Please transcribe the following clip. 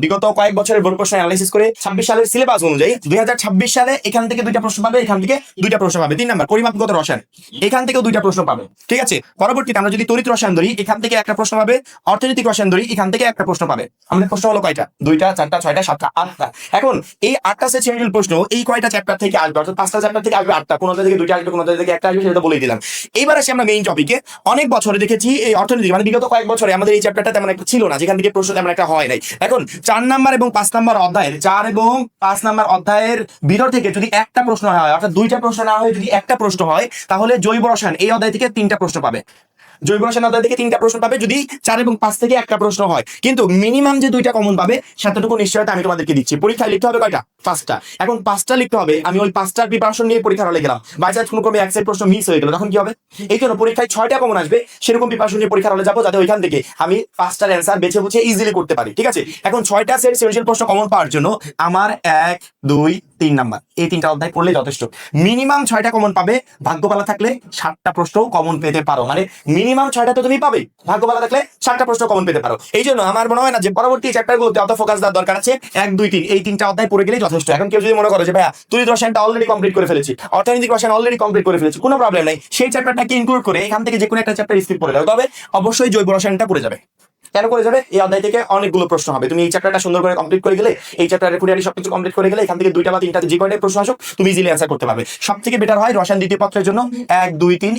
বিগত কয়েক বছরের বোর্ড প্রশ্ন অ্যানালাইসিস করে 26 সালের সিলেবাস অনুযায়ী 2026 সালে এখান থেকে দুইটা প্রশ্ন পাবে, এখান থেকে দুইটা প্রশ্ন পাবে। 3 নাম্বার পরিমাপগত রসায়ন, এখান থেকেও দুইটা প্রশ্ন পাবে। ঠিক আছে, পরবর্তীতে আমরা যদি তড়িৎ রসায়ন ধরি, এখান থেকে একটা প্রশ্ন পাবে। অর্থনৈতিক রসায়ন ধরি, এখান থেকে একটা প্রশ্ন পাবে। আমাদের প্রশ্ন হলো কয়টা? 2টা, 4টা, 6টা, 7টা, 8টা। এখন এই 8টা সেশনাল প্রশ্ন এই কয়টা চ্যাপ্টার থেকে আসবে? অর্থাৎ 5টা চ্যাপ্টার থেকে আসবে 8টা, কোনটা থেকে 2টা আসবে, কোনটা থেকে একটা আসবে, সেটা বলেই দিলাম। এইবার আসি আমরা মেইন টপিকে। অনেক বছরে দেখেছি এই অর্থনীতি মানে বিগত কয়েক বছরে আমাদের এই চ্যাপ্টারটা তেমন একটা ছিল না, যেখান থেকে প্রশ্ন তেমন একটা হয় নাই। এখন 4 নাম্বার এবং 5 নাম্বার অধ্যায়ের 4 এবং 5 নাম্বার অধ্যায়ের ভিতর থেকে যদি একটা প্রশ্ন হয়, অর্থাৎ 2টা প্রশ্ন না হয় যদি একটা প্রশ্ন হয়, তাহলে জৈব রসায়ন এই অধ্যায় থেকে 3টা প্রশ্ন পাবে। জৈব রসায়ন অধ্যায় থেকে 3টা প্রশ্ন পাবে যদি 4 এবং 5 থেকে একটা প্রশ্ন হয়। কিন্তু মিনিমাম যে 2টা কমন পাবে সেতটুকু নিশ্চয়তা আমি তোমাদেরকে দিচ্ছি। পরীক্ষায় লিখতে হবে কয়টা? 5টা। এখন 5টা লিখতে হবে, আমি ওই 5টার প্রিপারেশন নিয়ে পরীক্ষার হলে গেলাম, বাই চান্স কোনো ক্রমে এক সাইড প্রশ্ন মিস হয়ে গেল, তখন কি হবে? এই জন্য পরীক্ষায় 6টা কমন আসবে, সেরকম প্রিপারেশন নিয়ে পরীক্ষার হলে যাবো, যাতে ওইখান থেকে আমি 5টার অ্যান্সার বেছে বুঝে ইজিলি করতে পারি। ঠিক আছে, এখন 6টা সেট সৃজনশীল প্রশ্ন কমন পাওয়ার জন্য আমার 1, 2, 3 নাম্বার এই 3টা অধ্যায় পড়লে যথেষ্ট। মিনিমাম 6টা কমন পাবে, ভাগ্য ভালো থাকলে 7টা প্রশ্ন কমন পেতে পারো। মানে মিনিমাম 6টা তো তুমি পাবে, ভাগ্য ভালো থাকলে 7টা প্রশ্ন কমন পেতে পারো। এই জন্য আমার মনে হয় না যে পরবর্তী চ্যাপ্টারগুলোতে অত ফোকাস দেওয়ার দরকার আছে। 1, 2, 3 এই 3টা অধ্যায় পড়ে গেলেই যথেষ্ট। এখন কেউ যদি মনে করো যে ভাইয়া তড়িৎ রসায়নটা অলরেডি কমপ্লিট করে ফেলেছি, অর্থনৈতিক রসায়ন অলরেডি কমপ্লিট করে ফেলেছি, কোনো প্রবলেম নাই, সেই চ্যাপ্টারটাকে ইনক্লুড করে এখান থেকে যে কোনো একটা চ্যাপ্টার স্কিপ করে দাও, তবে অবশ্যই জৈব রসায়নটা পড়ে যাবে। কেন করে যাবে? এই অধ্যায় থেকে অনেকগুলো প্রশ্ন হবে, তুমি এই চ্যাপ্টারটা সুন্দর করে কমপ্লিট করে গেলে, এই চ্যাপ্টারের খুঁটিনাটি সবকিছু কমপ্লিট করে গেলে, এখান থেকে 2টা বা 3টা যে কয়টা প্রশ্ন আসুক তুমি ইজিলি অ্যান্সার করতে পারবে। সবথেকে বেটার হয় রসায়ন দ্বিতীয় পত্রের জন্য 1, 2, 3